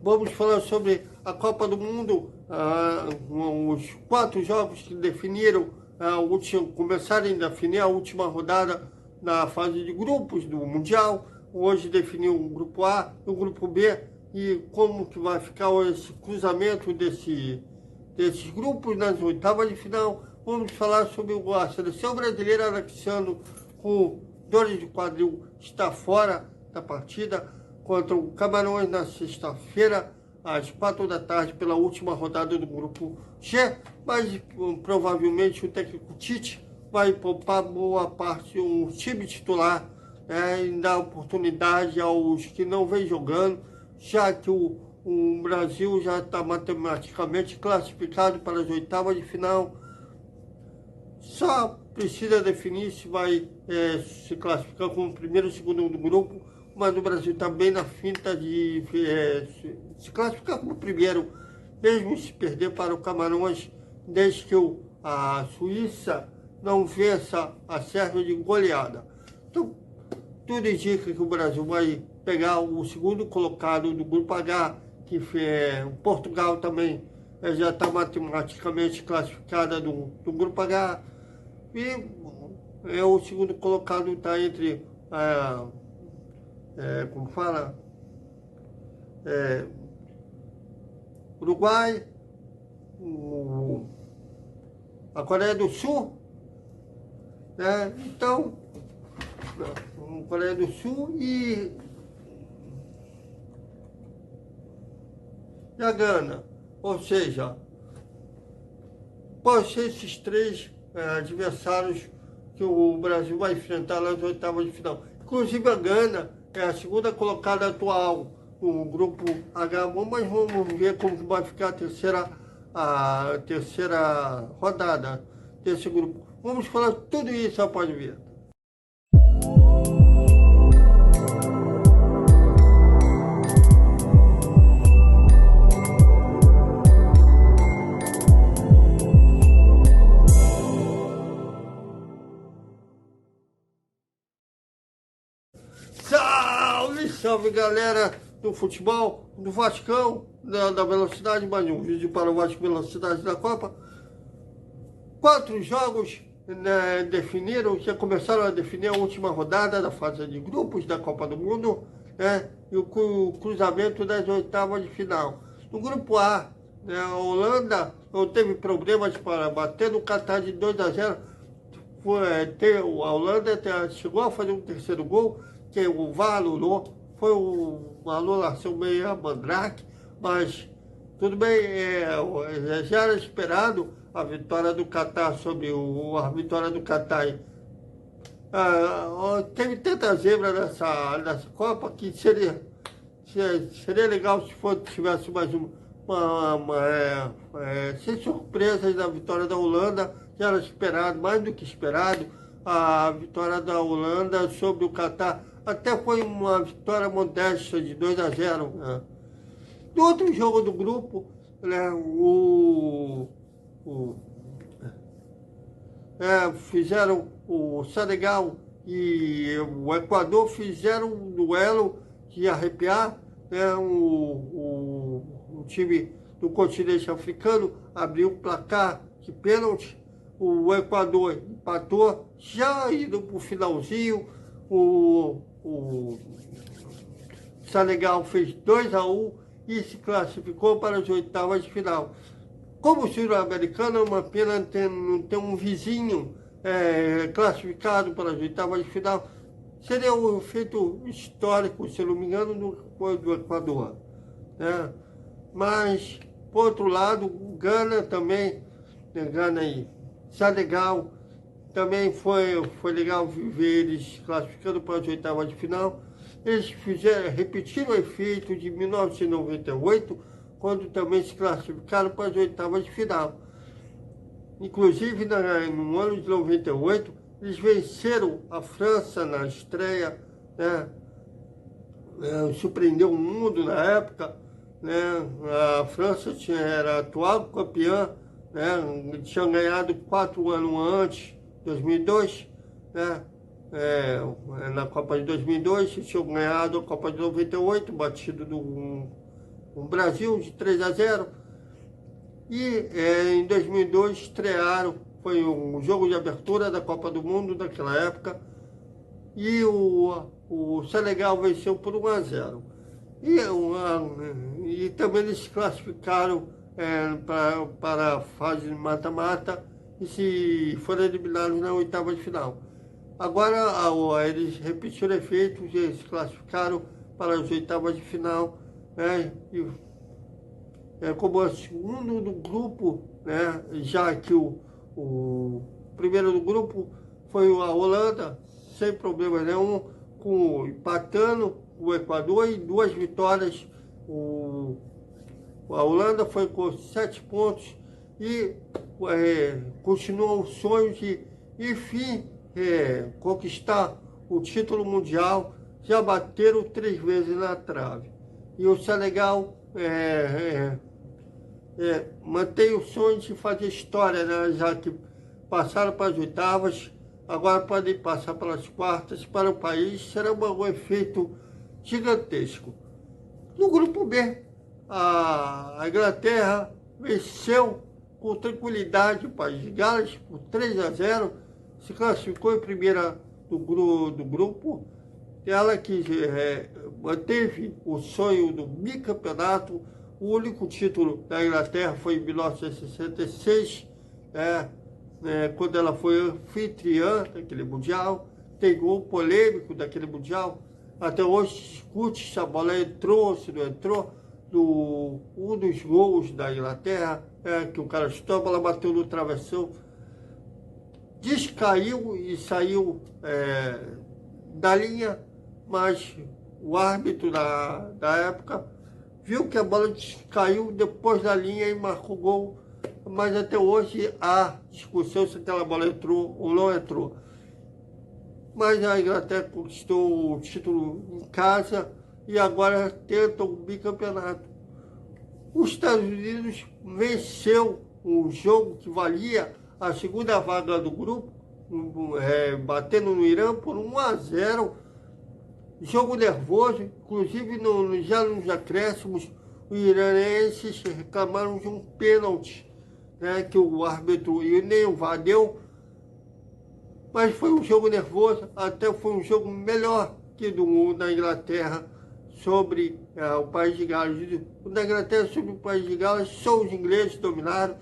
Vamos falar sobre a Copa do Mundo, os 4 jogos que definiram começaram a definir a última rodada na fase de grupos do Mundial. Hoje definiu o grupo A e o grupo B e como que vai ficar esse cruzamento desses grupos nas oitavas de final. Vamos falar sobre a seleção brasileira, Alexandre, com dores de quadril, está fora da partida contra o Camarões na sexta-feira, às 4 da tarde, pela última rodada do grupo G, mas provavelmente o técnico Tite vai poupar boa parte do time titular, e dar oportunidade aos que não vêm jogando, já que o Brasil já está matematicamente classificado para as oitavas de final. Só precisa definir se vai se classificar como primeiro ou segundo do grupo, mas o Brasil está bem na finta de se classificar como primeiro, mesmo se perder para o Camarões, desde que a Suíça não vença a Sérvia de goleada. Então, tudo indica que o Brasil vai pegar o segundo colocado do grupo H, que Portugal também já está matematicamente classificada do grupo H. E o segundo colocado está entre, como fala, Uruguai, a Coreia do Sul, né? Então, Coreia do Sul e a Gana. Ou seja, pode ser esses 3 adversários que o Brasil vai enfrentar nas oitavas de final. Inclusive a Gana é a segunda colocada atual no grupo H, mas vamos ver como vai ficar a terceira rodada desse grupo. Vamos falar tudo isso após ver. Salve galera do futebol, do Vascão, da velocidade, mais um vídeo para o Vasco Velocidade da Copa. 4 jogos, né, já começaram a definir a última rodada da fase de grupos da Copa do Mundo, né, e o cruzamento das oitavas de final. No grupo A, né, a Holanda não teve problemas para bater no Catar de 2-0. A Holanda chegou a fazer um terceiro gol, que o VAR anulou. Foi uma anulação meio mandrake, mas tudo bem, já era esperado a vitória do Catar sobre a vitória do Catar. Teve tanta zebra nessa Copa que seria legal se tivesse mais sem surpresas na vitória da Holanda. Já era esperado, mais do que esperado, a vitória da Holanda sobre o Catar. Até foi uma vitória modesta de 2-0. Né? No outro jogo do grupo, né, fizeram o Senegal e o Equador fizeram um duelo de arrepiar, né? O time do continente africano abriu o placar de pênalti. O Equador empatou, já indo para o finalzinho. O Senegal fez 2-1 e se classificou para as oitavas de final. Como o sul-americano, é uma pena não ter um vizinho classificado para as oitavas de final. Seria um feito histórico, se não me engano, do Equador. Né? Mas, por outro lado, o Gana também, Gana e Senegal, também foi legal ver eles classificando para as oitavas de final. Eles repetiram o efeito de 1998, quando também se classificaram para as oitavas de final. Inclusive, no ano de 98, eles venceram a França na estreia, né? Surpreendeu o mundo na época. Né? A França era a atual campeã, né? Tinha ganhado 4 anos antes, 2002, né? Na Copa de 2002, tinham ganhado a Copa de 98, batido o Brasil de 3-0. E em 2002 estrearam, foi um jogo de abertura da Copa do Mundo daquela época, e o Senegal venceu por 1-0. E também eles se classificaram para a fase de mata-mata e se foram eliminados na oitava de final. Agora eles repetiram o efeito, eles se classificaram para as oitavas de final, né? Como o segundo do grupo, né? Já que o primeiro do grupo foi a Holanda, sem problema nenhum, empatando o Equador e 2 vitórias. A Holanda foi com 7 pontos e continua o sonho de, enfim, conquistar o título mundial. Já bateram 3 vezes na trave. E o Senegal mantém o sonho de fazer história, né? Já que passaram para as oitavas, agora podem passar pelas quartas. Para o país será um efeito gigantesco. No grupo B, a Inglaterra venceu com tranquilidade o País de Gales por 3-0, se classificou em primeira do grupo. Ela que manteve o sonho do bicampeonato. O único título da Inglaterra foi em 1966, quando ela foi anfitriã daquele Mundial. Tem gol polêmico daquele Mundial. Até hoje discute se a bola entrou, se não entrou. Um dos gols da Inglaterra, que o cara chutou, a bola bateu no travessão, descaiu e saiu da linha, mas o árbitro da época viu que a bola caiu depois da linha e marcou gol. Mas até hoje há discussão se aquela bola entrou ou não entrou. Mas a Inglaterra conquistou o título em casa e agora tenta o bicampeonato. Os Estados Unidos venceu um jogo que valia a segunda vaga do grupo, batendo no Irã por 1-0. Jogo nervoso, inclusive já nos acréscimos, os iranenses reclamaram de um pênalti, né, que o árbitro nem o VAR deu. Mas foi um jogo nervoso, até foi um jogo melhor que da Inglaterra sobre o País de Gales. O da Inglaterra sobre o País de Gales, só os ingleses dominaram.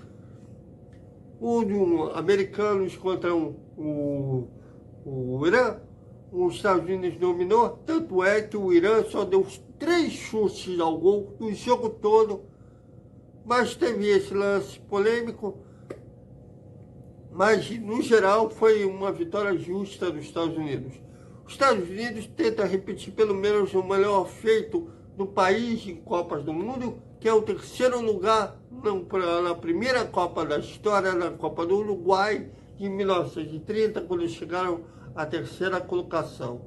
Americanos contra o Irã, os Estados Unidos dominou, tanto é que o Irã só deu 3 chutes ao gol no jogo todo, mas teve esse lance polêmico. Mas, no geral, foi uma vitória justa dos Estados Unidos. Os Estados Unidos tentam repetir pelo menos o melhor feito do país em Copas do Mundo, que é o 3º lugar na primeira Copa da história, na Copa do Uruguai, de 1930, quando eles chegaram à 3ª colocação.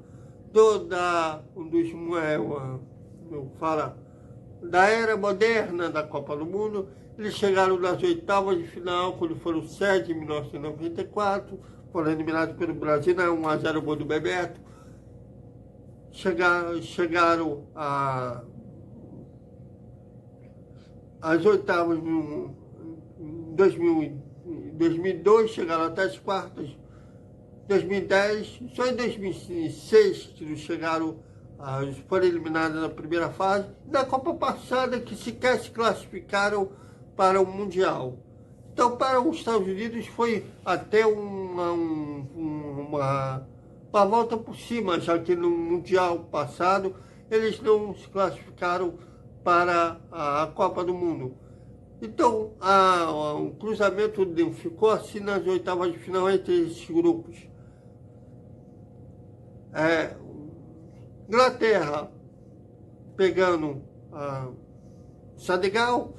Da era moderna da Copa do Mundo, eles chegaram nas oitavas de final, quando foram sede em 1994, foram eliminados pelo Brasil, 1-0 o gol do Bebeto. Chegaram às oitavas em 2002, chegaram até as quartas. 2010, só em 2006 que foram eliminados na primeira fase. Na Copa passada, que sequer se classificaram para o Mundial. Então, para os Estados Unidos foi até uma volta por cima, já que no Mundial passado eles não se classificaram para a Copa do Mundo. Então, o cruzamento ficou assim nas oitavas de final entre esses grupos. Inglaterra pegando Senegal,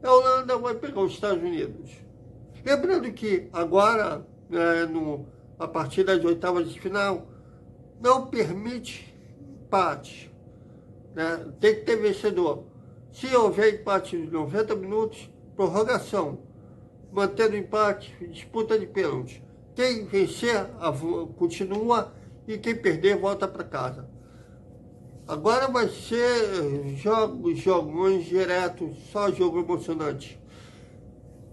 a Holanda vai pegar os Estados Unidos. Lembrando que agora, a partir das oitavas de final, não permite empate, né? Tem que ter vencedor. Se houver empate de 90 minutos, prorrogação, mantendo o empate, disputa de pênalti. Quem vencer continua e quem perder volta para casa. Agora vai ser jogões diretos, só jogo emocionante.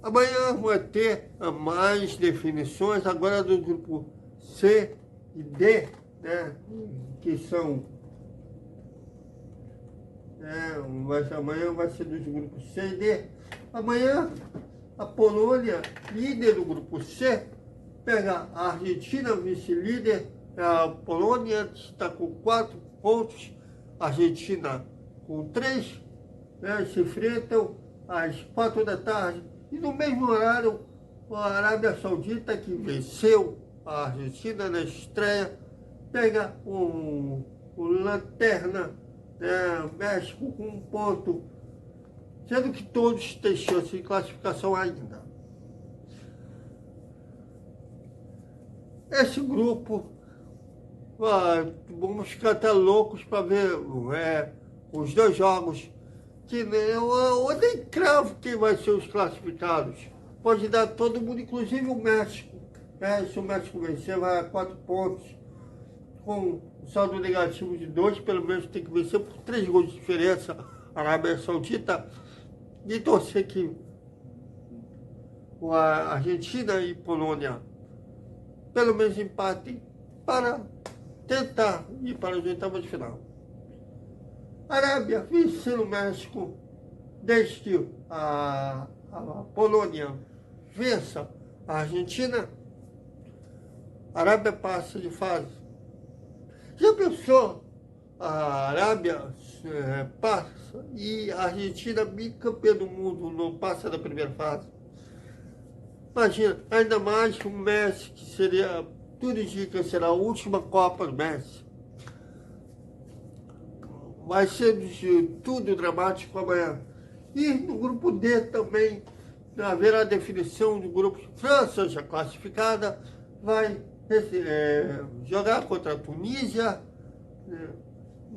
Amanhã vai ter mais definições agora do grupo C e D, né? Que são. Amanhã vai ser dos grupos C e D. Amanhã a Polônia, líder do grupo C, pega a Argentina, vice-líder. A Polônia está com 4 pontos, a Argentina com 3, né? Se enfrentam às 4 da tarde. E no mesmo horário, a Arábia Saudita, que venceu a Argentina na estreia, pega o lanterna, né, México com 1 ponto, sendo que todos têm chance de classificação ainda. Esse grupo, vamos ficar até loucos para ver os 2 jogos. Que eu nem cravo quem vai ser os classificados. Pode dar todo mundo, inclusive o México. Se o México vencer, vai a 4 pontos. Com saldo negativo de 2, pelo menos tem que vencer por 3 gols de diferença a Arábia Saudita. E torcer que a Argentina e Polônia pelo menos empatem para tentar ir para as oitavas de final. A Arábia venceu o México, desde que a Polônia vença a Argentina, a Arábia passa de fase. Já pensou? A Arábia passa e a Argentina, bicampeã do mundo, não passa da primeira fase. Imagina, ainda mais o Messi, que seria, tudo indica, será a última Copa do Messi. Vai ser tudo dramático amanhã. E no grupo D também haverá a definição do grupo. França, já classificada, vai jogar contra a Tunísia,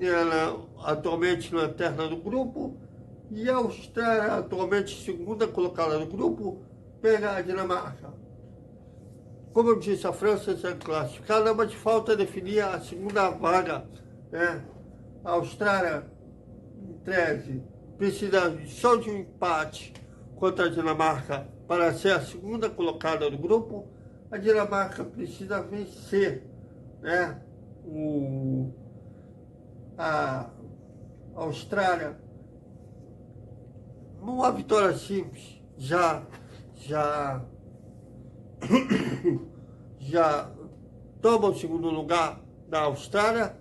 ela atualmente lanterna do grupo, e a Austrália, atualmente segunda colocada do grupo, pega a Dinamarca. Como eu disse, a França já classificada, mas falta definir a segunda vaga, né? A Austrália, em 13, precisa só de um empate contra a Dinamarca para ser a segunda colocada do grupo. A Dinamarca precisa vencer, né, a Austrália. Uma vitória simples já toma o segundo lugar da Austrália.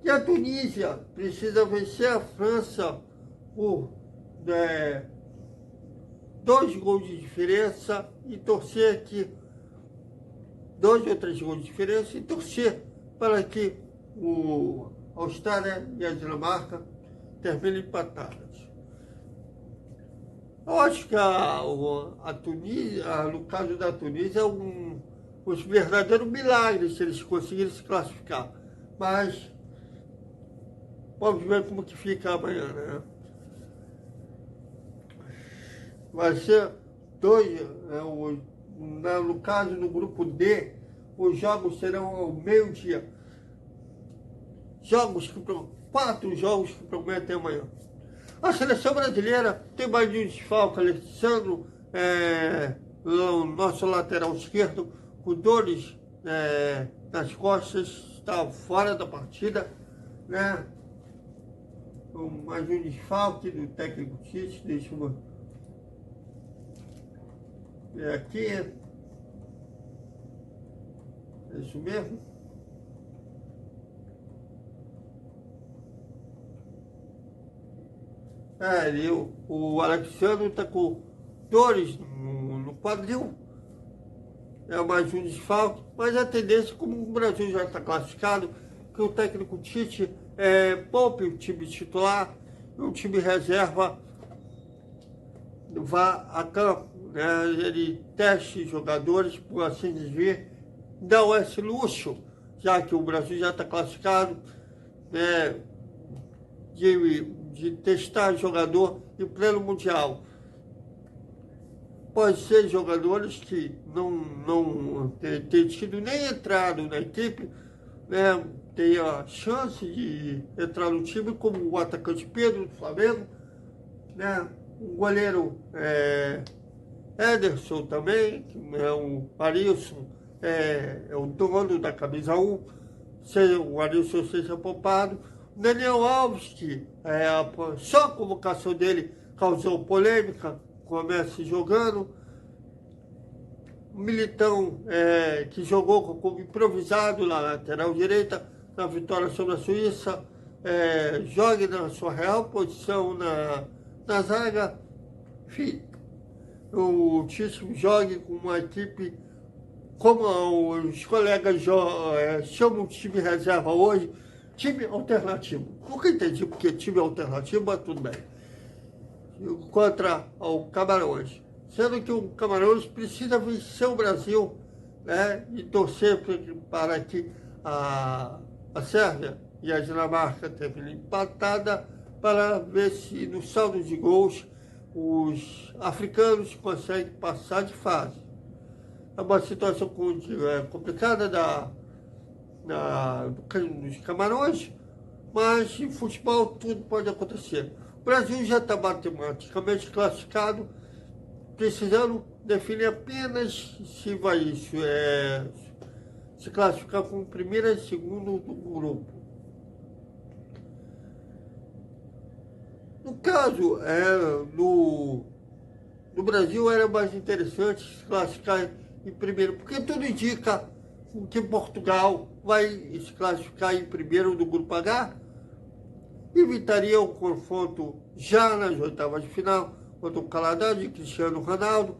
E a Tunísia precisa vencer a França por 2 gols de diferença e torcer que 2 ou 3 gols de diferença e torcer para que a Austrália e a Dinamarca terminem empatadas. Eu acho que a Tunísia, no caso da Tunísia, é um verdadeiro milagre se eles conseguirem se classificar. Mas vamos ver como que fica amanhã, né? Vai ser 2, no caso, no grupo D, os jogos serão ao meio-dia. 4 jogos que prometem amanhã. A seleção brasileira tem mais de um desfalque. Alessandro, o nosso lateral esquerdo, com dores nas costas, está fora da partida, né? Mais um desfalque do técnico Tite. Deixa eu ver aqui. É isso mesmo? O Alexandre está com dores no quadril. É mais um desfalque, mas a tendência, como o Brasil já está classificado, que o técnico Tite poupe o time titular e o time reserva vá a campo, né? Ele teste jogadores, por assim dizer, dá esse luxo, já que o Brasil já está classificado, né, de testar jogador em pleno mundial. Pode ser jogadores que não ter tido nem entrado na equipe, né, tem a chance de entrar no time, como o atacante Pedro do Flamengo, né? O goleiro Ederson também, que é o Arilson, é o dono da camisa 1, o Arilson seja poupado. O Daniel Alves, que só a convocação dele causou polêmica, começa jogando. O Militão, que jogou como improvisado na lateral direita, na vitória sobre a Suíça, jogue na sua real posição na zaga. Enfim, o Tite jogue com uma equipe, como os colegas chamam de time reserva hoje, time alternativo. Nunca entendi porque time alternativo, mas tudo bem. Contra o Camarões. Sendo que o Camarões precisa vencer o Brasil, né, e torcer para que a Sérvia e a Dinamarca terminem empatada, para ver se no saldo de gols os africanos conseguem passar de fase. É uma situação complicada dos Camarões, mas em futebol tudo pode acontecer. O Brasil já está matematicamente classificado, precisando definir apenas se vai se classificar como primeiro e segundo do grupo. No caso, no Brasil era mais interessante se classificar em primeiro, porque tudo indica que Portugal vai se classificar em primeiro do grupo H, evitaria o confronto já nas oitavas de final contra o Canadá de Cristiano Ronaldo.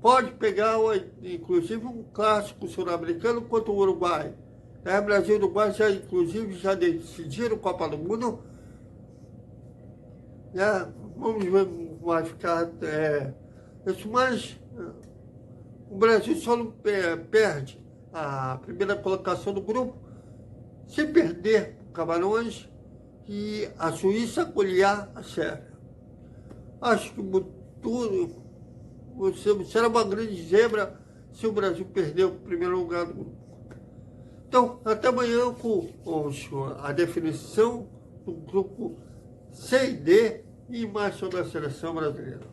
Pode pegar, inclusive, um clássico sul-americano contra o Uruguai. Brasil e Uruguai já decidiram Copa do Mundo. Vamos ver como vai ficar isso, mas o Brasil só não perde a primeira colocação do grupo se perder o Camarões e a Suíça golear a Sérvia. Acho que será uma grande zebra se o Brasil perder o primeiro lugar do grupo. Então, até amanhã com a definição do grupo C e D e mais sobre a seleção brasileira.